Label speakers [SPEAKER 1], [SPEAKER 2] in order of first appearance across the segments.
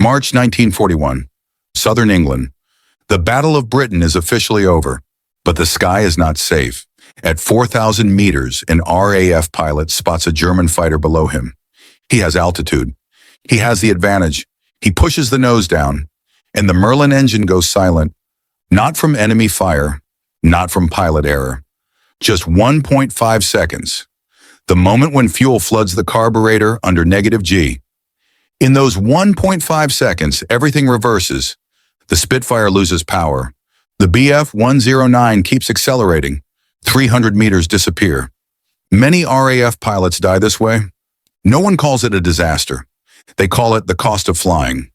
[SPEAKER 1] March 1941, Southern England. The Battle of Britain is officially over, but the sky is not safe. At 4,000 meters, an RAF pilot spots a German fighter below him. He has altitude. He has the advantage. He pushes the nose down, and the Merlin engine goes silent, not from enemy fire, not from pilot error. Just 1.5 seconds. The moment when fuel floods the carburetor under -G. In those 1.5 seconds, everything reverses. The Spitfire loses power. The Bf-109 keeps accelerating. 300 meters disappear. Many RAF pilots die this way. No one calls it a disaster. They call it the cost of flying.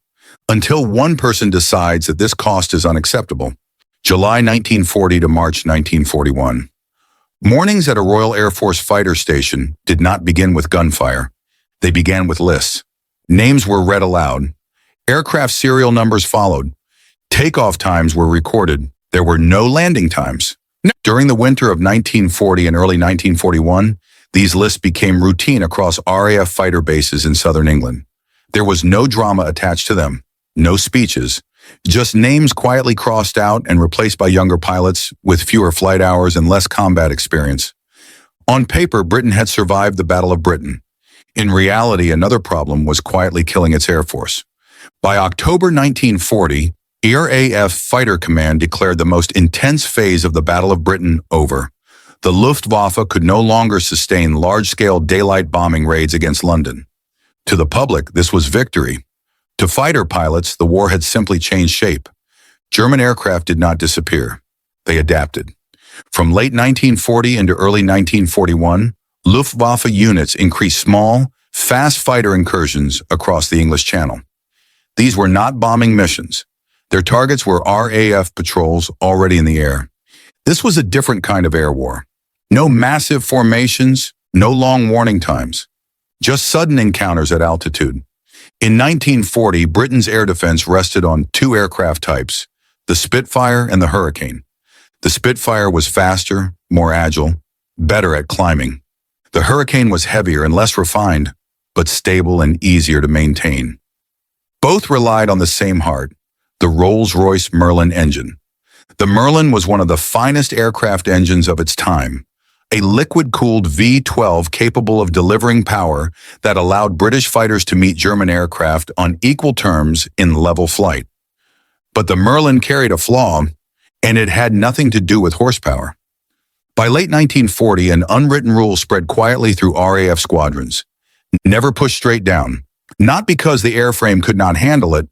[SPEAKER 1] Until one person decides that this cost is unacceptable. July 1940 to March 1941. Mornings at a Royal Air Force fighter station did not begin with gunfire. They began with lists. Names were read aloud. Aircraft serial numbers followed. Takeoff times were recorded. There were no landing times. During the winter of 1940 and early 1941, these lists became routine across RAF fighter bases in southern England. There was no drama attached to them, no speeches, just names quietly crossed out and replaced by younger pilots with fewer flight hours and less combat experience. On paper, Britain had survived the Battle of Britain. In reality, another problem was quietly killing its Air Force. By October 1940, RAF Fighter Command declared the most intense phase of the Battle of Britain over. The Luftwaffe could no longer sustain large-scale daylight bombing raids against London. To the public, this was victory. To fighter pilots, the war had simply changed shape. German aircraft did not disappear. They adapted. From late 1940 into early 1941, Luftwaffe units increased small, fast fighter incursions across the English Channel. These were not bombing missions. Their targets were RAF patrols already in the air. This was a different kind of air war. No massive formations, no long warning times. Just sudden encounters at altitude. In 1940, Britain's air defense rested on two aircraft types, the Spitfire and the Hurricane. The Spitfire was faster, more agile, better at climbing. The Hurricane was heavier and less refined, but stable and easier to maintain. Both relied on the same heart, the Rolls-Royce Merlin engine. The Merlin was one of the finest aircraft engines of its time, a liquid-cooled V-12 capable of delivering power that allowed British fighters to meet German aircraft on equal terms in level flight. But the Merlin carried a flaw, and it had nothing to do with horsepower. By late 1940, an unwritten rule spread quietly through RAF squadrons. Never push straight down, not because the airframe could not handle it,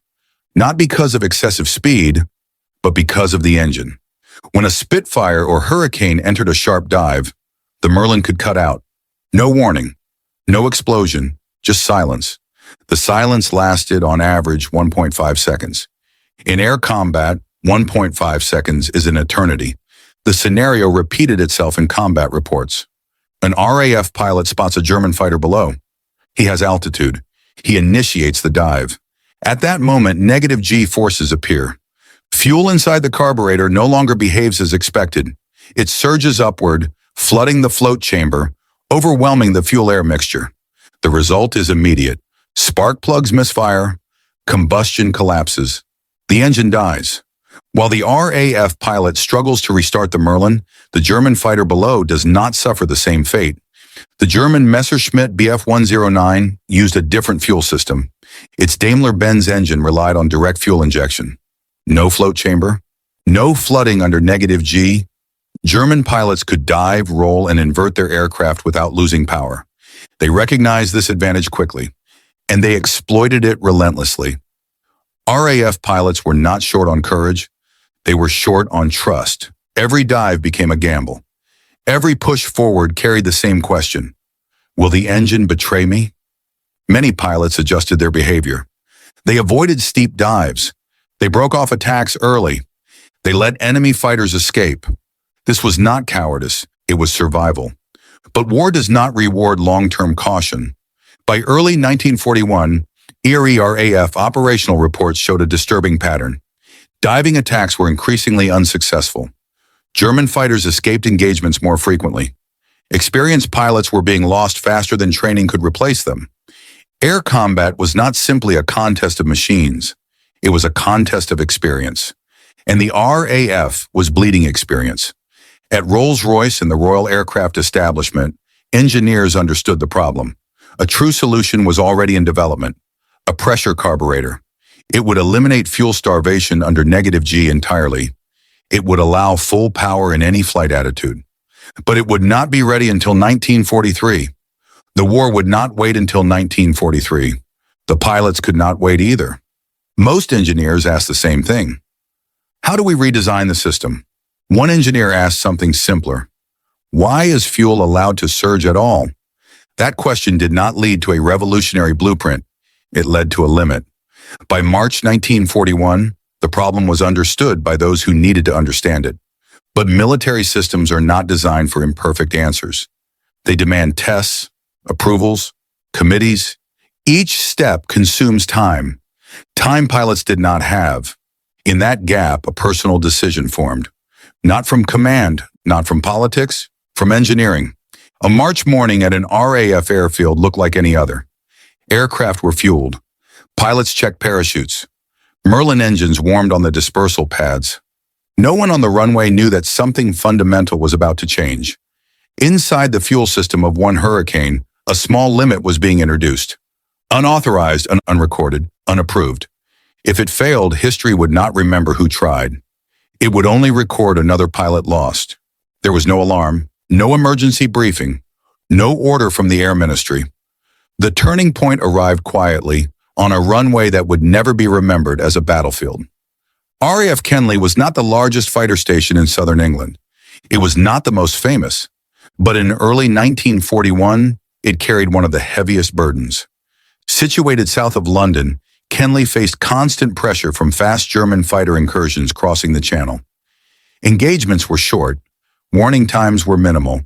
[SPEAKER 1] not because of excessive speed, but because of the engine. When a Spitfire or Hurricane entered a sharp dive, the Merlin could cut out. No warning, no explosion, just silence. The silence lasted on average 1.5 seconds. In air combat, 1.5 seconds is an eternity. The scenario repeated itself in combat reports. An RAF pilot spots a German fighter below. He has altitude. He initiates the dive. At that moment, -G forces appear. Fuel inside the carburetor no longer behaves as expected. It surges upward, flooding the float chamber, overwhelming the fuel-air mixture. The result is immediate. Spark plugs misfire, combustion collapses. The engine dies. While the RAF pilot struggles to restart the Merlin, the German fighter below does not suffer the same fate. The German Messerschmitt Bf-109 used a different fuel system. Its Daimler-Benz engine relied on direct fuel injection. No float chamber, no flooding under -G. German pilots could dive, roll, and invert their aircraft without losing power. They recognized this advantage quickly, and they exploited it relentlessly. RAF pilots were not short on courage. They were short on trust. Every dive became a gamble. Every push forward carried the same question. Will the engine betray me? Many pilots adjusted their behavior. They avoided steep dives. They broke off attacks early. They let enemy fighters escape. This was not cowardice, it was survival. But war does not reward long-term caution. By early 1941, RAF operational reports showed a disturbing pattern. Diving attacks were increasingly unsuccessful. German fighters escaped engagements more frequently. Experienced pilots were being lost faster than training could replace them. Air combat was not simply a contest of machines. It was a contest of experience. And the RAF was bleeding experience. At Rolls-Royce and the Royal Aircraft Establishment, engineers understood the problem. A true solution was already in development: a pressure carburetor. It would eliminate fuel starvation under -G entirely. It would allow full power in any flight attitude. But it would not be ready until 1943. The war would not wait until 1943. The pilots could not wait either. Most engineers asked the same thing. How do we redesign the system? One engineer asked something simpler. Why is fuel allowed to surge at all? That question did not lead to a revolutionary blueprint. It led to a limit. By March 1941, the problem was understood by those who needed to understand it. But military systems are not designed for imperfect answers. They demand tests, approvals, committees. Each step consumes time. Time pilots did not have. In that gap, a personal decision formed. Not from command, not from politics, from engineering. A March morning at an RAF airfield looked like any other. Aircraft were fueled. Pilots checked parachutes. Merlin engines warmed on the dispersal pads. No one on the runway knew that something fundamental was about to change. Inside the fuel system of one Hurricane, a small limit was being introduced. Unauthorized, unrecorded, unapproved. If it failed, history would not remember who tried. It would only record another pilot lost. There was no alarm, no emergency briefing, no order from the Air Ministry. The turning point arrived quietly on a runway that would never be remembered as a battlefield. RAF Kenley was not the largest fighter station in southern England. It was not the most famous, but in early 1941, it carried one of the heaviest burdens. Situated south of London, Kenley faced constant pressure from fast German fighter incursions crossing the Channel. Engagements were short, warning times were minimal,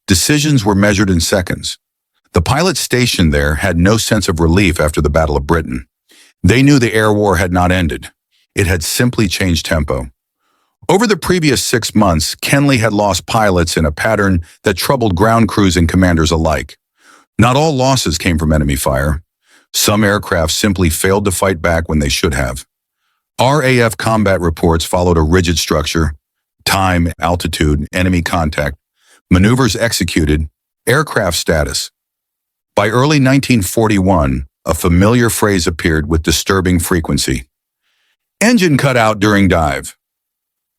[SPEAKER 1] decisions were measured in seconds. The pilots stationed there had no sense of relief after the Battle of Britain. They knew the air war had not ended. It had simply changed tempo. Over the previous 6 months, Kenley had lost pilots in a pattern that troubled ground crews and commanders alike. Not all losses came from enemy fire. Some aircraft simply failed to fight back when they should have. RAF combat reports followed a rigid structure: time, altitude, enemy contact, maneuvers executed, aircraft status. By early 1941, a familiar phrase appeared with disturbing frequency: engine cut out during dive.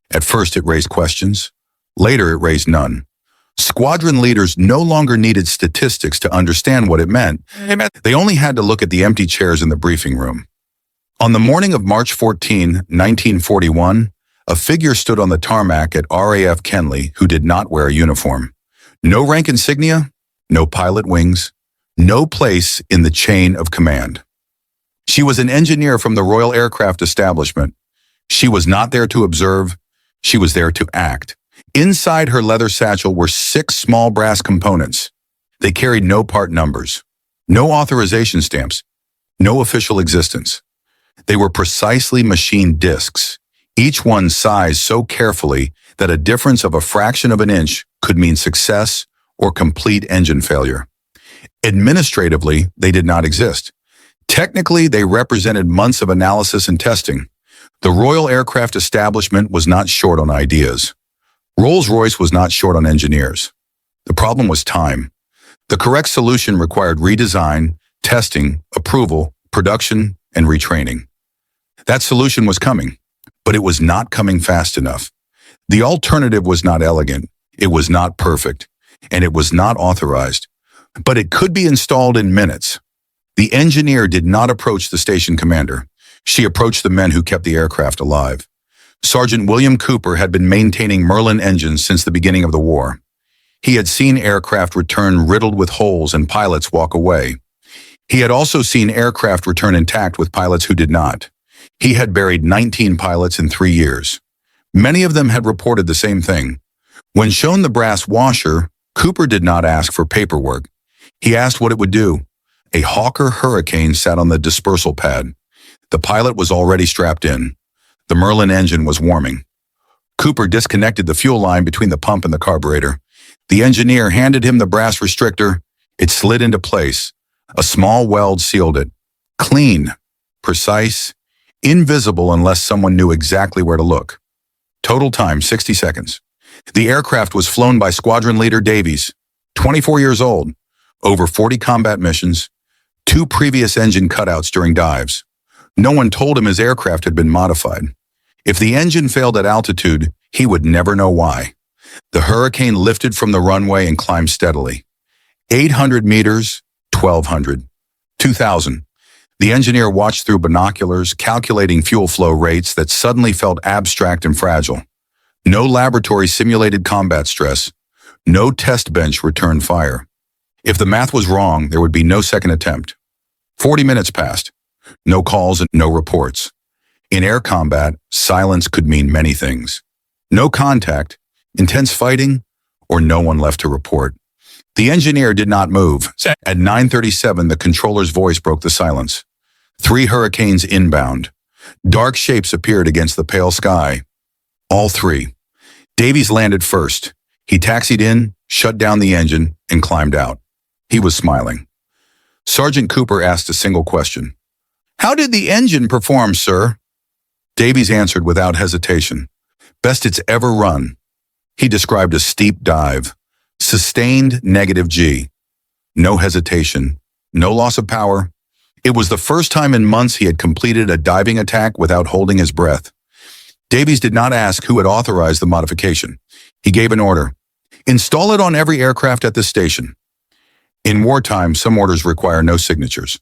[SPEAKER 1] At first it raised questions. Later it raised none. Squadron leaders no longer needed statistics to understand what it meant. They only had to look at the empty chairs in the briefing room. On the morning of March 14, 1941, a figure stood on the tarmac at RAF Kenley who did not wear a uniform. No rank insignia, no pilot wings, no place in the chain of command. She was an engineer from the Royal Aircraft Establishment. She was not there to observe, she was there to act. Inside her leather satchel were 6 small brass components. They carried no part numbers, no authorization stamps, no official existence. They were precisely machined discs, each one sized so carefully that a difference of a fraction of an inch could mean success or complete engine failure. Administratively, they did not exist. Technically, they represented months of analysis and testing. The Royal Aircraft Establishment was not short on ideas. Rolls-Royce was not short on engineers. The problem was time. The correct solution required redesign, testing, approval, production, and retraining. That solution was coming, but it was not coming fast enough. The alternative was not elegant, it was not perfect, and it was not authorized. But it could be installed in minutes. The engineer did not approach the station commander. She approached the men who kept the aircraft alive. Sergeant William Cooper had been maintaining Merlin engines since the beginning of the war. He had seen aircraft return riddled with holes and pilots walk away. He had also seen aircraft return intact with pilots who did not. He had buried 19 pilots in 3 years. Many of them had reported the same thing. When shown the brass washer, Cooper did not ask for paperwork. He asked what it would do. A Hawker Hurricane sat on the dispersal pad. The pilot was already strapped in. The Merlin engine was warming. Cooper disconnected the fuel line between the pump and the carburetor. The engineer handed him the brass restrictor. It slid into place. A small weld sealed it. Clean, precise, invisible unless someone knew exactly where to look. Total time, 60 seconds. The aircraft was flown by Squadron Leader Davies, 24 years old, over 40 combat missions, 2 previous engine cutouts during dives. No one told him his aircraft had been modified. If the engine failed at altitude, he would never know why. The Hurricane lifted from the runway and climbed steadily. 800 meters, 1,200, 2,000. The engineer watched through binoculars, calculating fuel flow rates that suddenly felt abstract and fragile. No laboratory simulated combat stress. No test bench returned fire. If the math was wrong, there would be no second attempt. 40 minutes passed. No calls and no reports. In air combat, silence could mean many things. No contact, intense fighting, or no one left to report. The engineer did not move. At 9:37, the controller's voice broke the silence. 3 Hurricanes inbound. Dark shapes appeared against the pale sky. All 3. Davies landed first. He taxied in, shut down the engine, and climbed out. He was smiling. Sergeant Cooper asked a single question. "How did the engine perform, sir?" Davies answered without hesitation. "Best it's ever run." He described a steep dive. Sustained -G. No hesitation. No loss of power. It was the first time in months he had completed a diving attack without holding his breath. Davies did not ask who had authorized the modification. He gave an order. Install it on every aircraft at this station. In wartime, some orders require no signatures.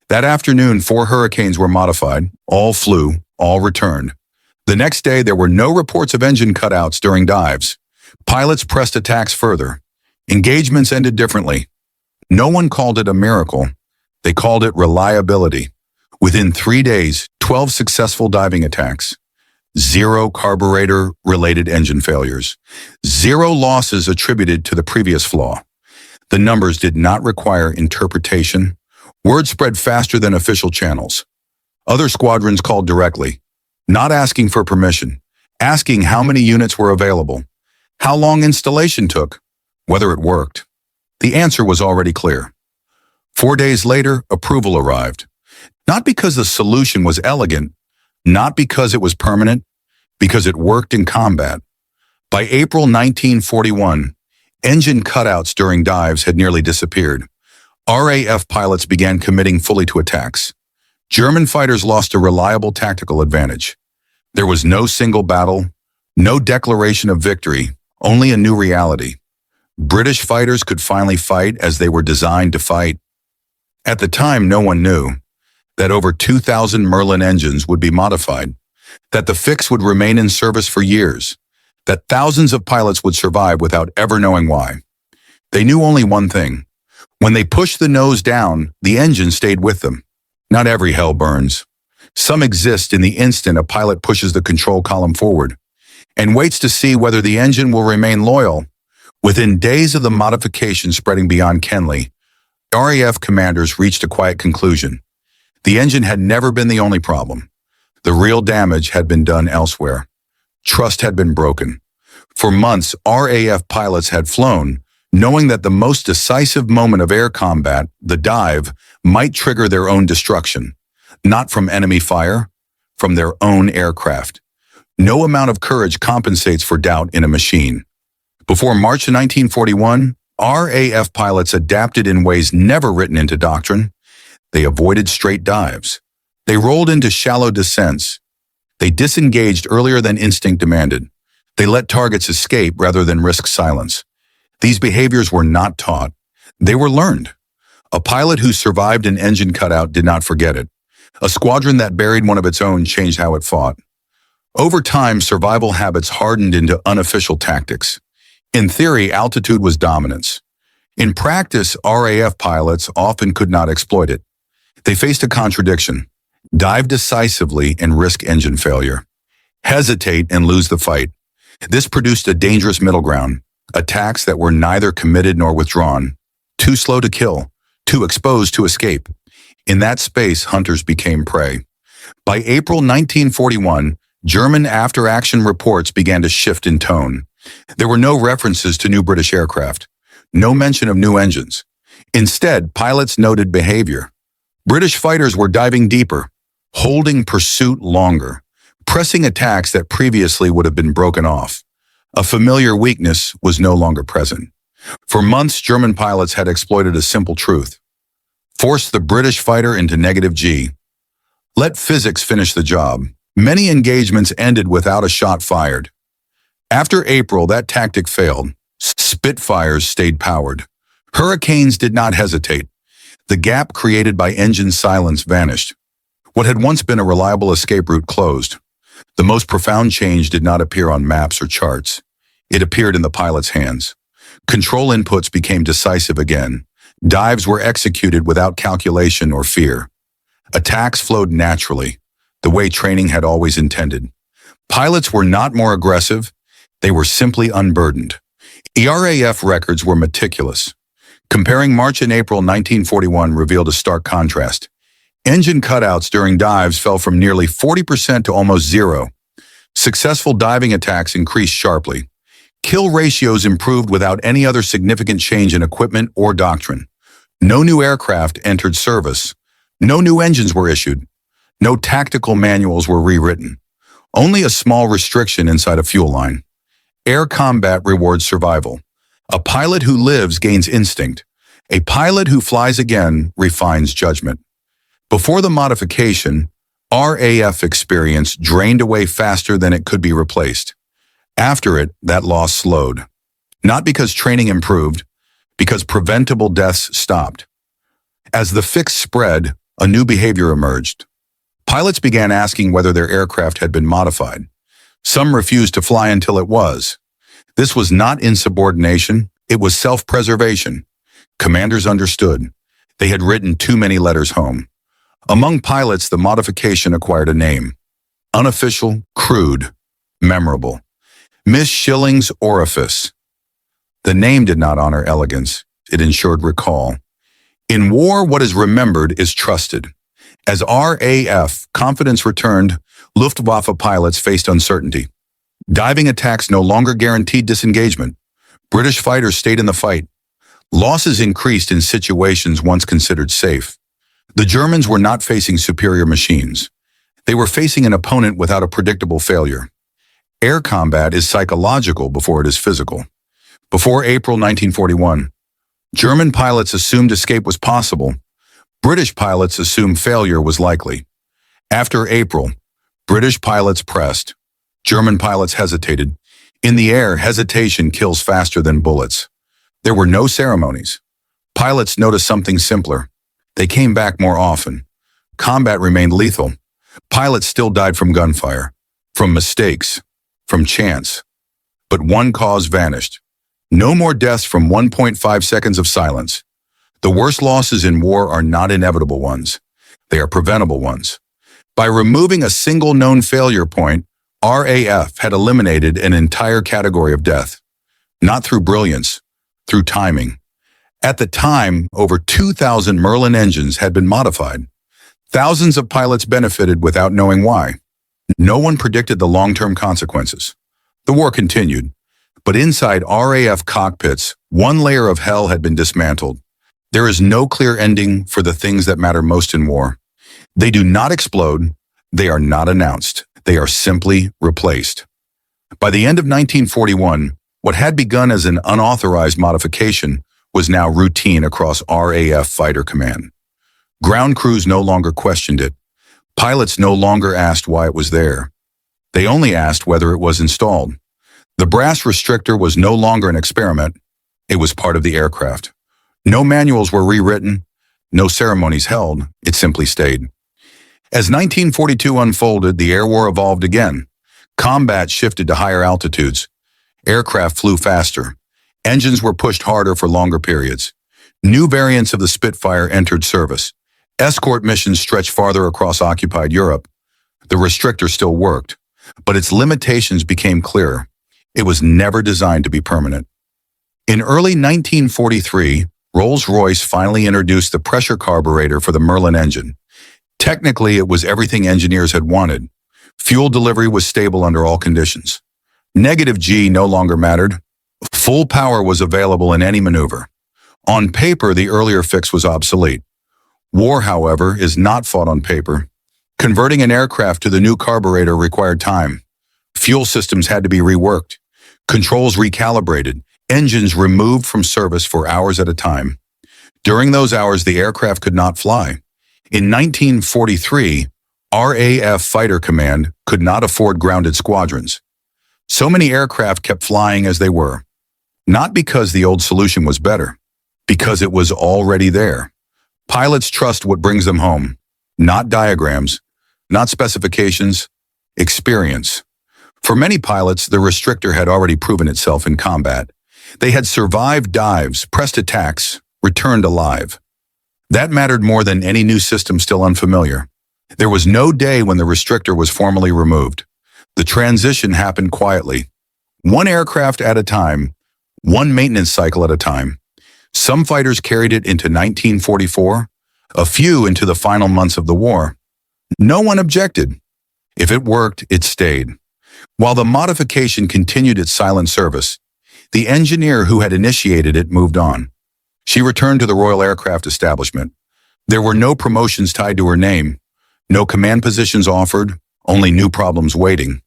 [SPEAKER 1] That afternoon, 4 Hurricanes were modified. All flew, all returned. The next day, there were no reports of engine cutouts during dives. Pilots pressed attacks further. Engagements ended differently. No one called it a miracle. They called it reliability. Within 3 days, 12 successful diving attacks. 0 carburetor-related engine failures. 0 losses attributed to the previous flaw. The numbers did not require interpretation. Word spread faster than official channels. Other squadrons called directly, not asking for permission, asking how many units were available, how long installation took, whether it worked. The answer was already clear. 4 days later, approval arrived. Not because the solution was elegant, not because it was permanent, because it worked in combat. By April 1941, engine cutouts during dives had nearly disappeared. RAF pilots began committing fully to attacks. German fighters lost a reliable tactical advantage. There was no single battle, no declaration of victory, only a new reality. British fighters could finally fight as they were designed to fight. At the time, no one knew that over 2,000 Merlin engines would be modified, that the fix would remain in service for years, that thousands of pilots would survive without ever knowing why. They knew only one thing. When they pushed the nose down, the engine stayed with them. Not every hell burns. Some exist in the instant a pilot pushes the control column forward and waits to see whether the engine will remain loyal. Within days of the modification spreading beyond Kenley, RAF commanders reached a quiet conclusion. The engine had never been the only problem. The real damage had been done elsewhere. Trust had been broken. For months, RAF pilots had flown, knowing that the most decisive moment of air combat, the dive, might trigger their own destruction. Not from enemy fire, from their own aircraft. No amount of courage compensates for doubt in a machine. Before March of 1941, RAF pilots adapted in ways never written into doctrine. They avoided straight dives. They rolled into shallow descents. They disengaged earlier than instinct demanded. They let targets escape rather than risk silence. These behaviors were not taught. They were learned. A pilot who survived an engine cutout did not forget it. A squadron that buried one of its own changed how it fought. Over time, survival habits hardened into unofficial tactics. In theory, altitude was dominance. In practice, RAF pilots often could not exploit it. They faced a contradiction. Dive decisively and risk engine failure. Hesitate and lose the fight. This produced a dangerous middle ground. Attacks that were neither committed nor withdrawn. Too slow to kill. Too exposed to escape. In that space, hunters became prey. By April 1941, German after-action reports began to shift in tone. There were no references to new British aircraft. No mention of new engines. Instead, pilots noted behavior. British fighters were diving deeper, holding pursuit longer, pressing attacks that previously would have been broken off. A familiar weakness was no longer present. For months, German pilots had exploited a simple truth. Force the British fighter into negative G. Let physics finish the job. Many engagements ended without a shot fired. After April, that tactic failed. Spitfires stayed powered. Hurricanes did not hesitate. The gap created by engine silence vanished. What had once been a reliable escape route closed. The most profound change did not appear on maps or charts. It appeared in the pilot's hands. Control inputs became decisive again. Dives were executed without calculation or fear. Attacks flowed naturally, the way training had always intended. Pilots were not more aggressive, they were simply unburdened. RAF records were meticulous. Comparing March and April 1941 revealed a stark contrast. Engine cutouts during dives fell from nearly 40% to almost zero. Successful diving attacks increased sharply. Kill ratios improved without any other significant change in equipment or doctrine. No new aircraft entered service. No new engines were issued. No tactical manuals were rewritten. Only a small restriction inside a fuel line. Air combat rewards survival. A pilot who lives gains instinct. A pilot who flies again refines judgment. Before the modification, RAF experience drained away faster than it could be replaced. After it, that loss slowed. Not because training improved, because preventable deaths stopped. As the fix spread, a new behavior emerged. Pilots began asking whether their aircraft had been modified. Some refused to fly until it was. This was not insubordination, it was self-preservation. Commanders understood. They had written too many letters home. Among pilots, the modification acquired a name. Unofficial, crude, memorable. Miss Shilling's Orifice. The name did not honor elegance, it ensured recall. In war, what is remembered is trusted. As RAF confidence returned, Luftwaffe pilots faced uncertainty. Diving attacks no longer guaranteed disengagement. British fighters stayed in the fight. Losses increased in situations once considered safe. The Germans were not facing superior machines. They were facing an opponent without a predictable failure. Air combat is psychological before it is physical. Before April 1941, German pilots assumed escape was possible. British pilots assumed failure was likely. After April, British pilots pressed. German pilots hesitated. In the air, hesitation kills faster than bullets. There were no ceremonies. Pilots noticed something simpler. They came back more often. Combat remained lethal. Pilots still died from gunfire, from mistakes, from chance. But one cause vanished. No more deaths from 1.5 seconds of silence. The worst losses in war are not inevitable ones. They are preventable ones. By removing a single known failure point, RAF had eliminated an entire category of death. Not through brilliance, through timing. At the time, over 2,000 Merlin engines had been modified. Thousands of pilots benefited without knowing why. No one predicted the long-term consequences. The war continued, but inside RAF cockpits, one layer of hell had been dismantled. There is no clear ending for the things that matter most in war. They do not explode, they are not announced, they are simply replaced. By the end of 1941, what had begun as an unauthorized modification was now routine across RAF fighter command. Ground crews no longer questioned it. Pilots no longer asked why it was there. They only asked whether it was installed. The brass restrictor was no longer an experiment. It was part of the aircraft. No manuals were rewritten. No ceremonies held. It simply stayed. As 1942 unfolded, the air war evolved again. Combat shifted to higher altitudes. Aircraft flew faster. Engines were pushed harder for longer periods. New variants of the Spitfire entered service. Escort missions stretched farther across occupied Europe. The restrictor still worked, but its limitations became clearer. It was never designed to be permanent. In early 1943, Rolls-Royce finally introduced the pressure carburetor for the Merlin engine. Technically, it was everything engineers had wanted. Fuel delivery was stable under all conditions. Negative G no longer mattered. Full power was available in any maneuver. On paper, the earlier fix was obsolete. War, however, is not fought on paper. Converting an aircraft to the new carburetor required time. Fuel systems had to be reworked, controls recalibrated, engines removed from service for hours at a time. During those hours, the aircraft could not fly. In 1943, RAF Fighter Command could not afford grounded squadrons. So many aircraft kept flying as they were. Not because the old solution was better, because it was already there. Pilots trust what brings them home, not diagrams, not specifications, experience. For many pilots, the restrictor had already proven itself in combat. They had survived dives, pressed attacks, returned alive. That mattered more than any new system still unfamiliar. There was no day when the restrictor was formally removed. The transition happened quietly. One aircraft at a time, one maintenance cycle at a time. Some fighters carried it into 1944, a few into the final months of the war. No one objected. If it worked, it stayed. While the modification continued its silent service, the engineer who had initiated it moved on. She returned to the Royal Aircraft Establishment. There were no promotions tied to her name, no command positions offered, only new problems waiting.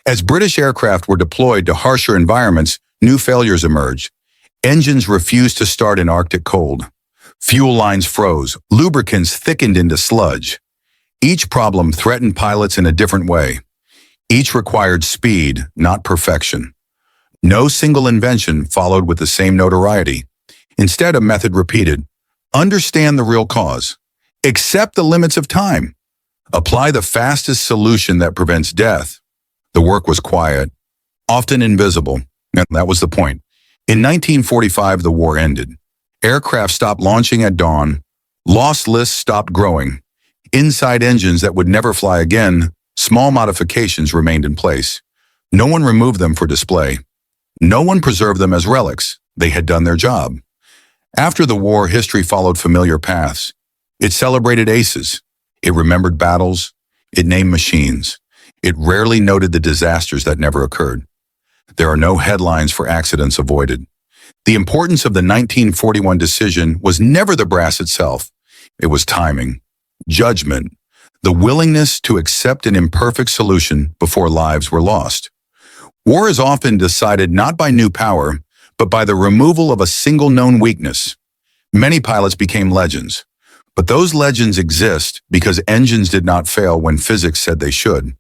[SPEAKER 1] As British aircraft were deployed to harsher environments, new failures emerged. Engines refused to start in Arctic cold. Fuel lines froze, lubricants thickened into sludge. Each problem threatened pilots in a different way. Each required speed, not perfection. No single invention followed with the same notoriety. Instead, a method repeated. Understand the real cause. Accept the limits of time. Apply the fastest solution that prevents death. The work was quiet, often invisible, and that was the point. In 1945, the war ended. Aircraft stopped launching at dawn. Loss lists stopped growing. Inside engines that would never fly again, small modifications remained in place. No one removed them for display. No one preserved them as relics. They had done their job. After the war, history followed familiar paths. It celebrated aces. It remembered battles. It named machines. It rarely noted the disasters that never occurred. There are no headlines for accidents avoided. The importance of the 1941 decision was never the brass itself. It was timing, judgment, the willingness to accept an imperfect solution before lives were lost. War is often decided not by new power, but by the removal of a single known weakness. Many pilots became legends, but those legends exist because engines did not fail when physics said they should.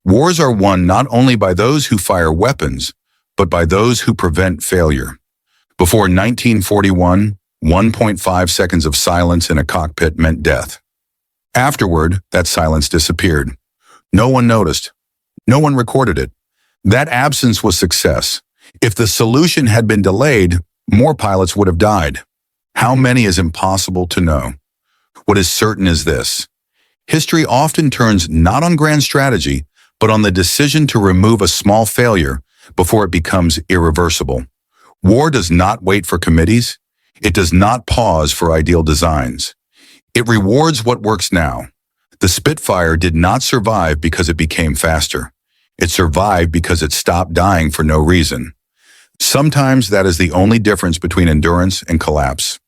[SPEAKER 1] Wars are won not only by those who fire weapons, but by those who prevent failure. Before 1941, 1.5 seconds of silence in a cockpit meant death. Afterward, that silence disappeared. No one noticed. No one recorded it. That absence was success. If the solution had been delayed, more pilots would have died. How many is impossible to know. What is certain is this. History often turns not on grand strategy, but on the decision to remove a small failure before it becomes irreversible. War does not wait for committees. It does not pause for ideal designs. It rewards what works now. The Spitfire did not survive because it became faster. It survived because it stopped dying for no reason. Sometimes that is the only difference between endurance and collapse.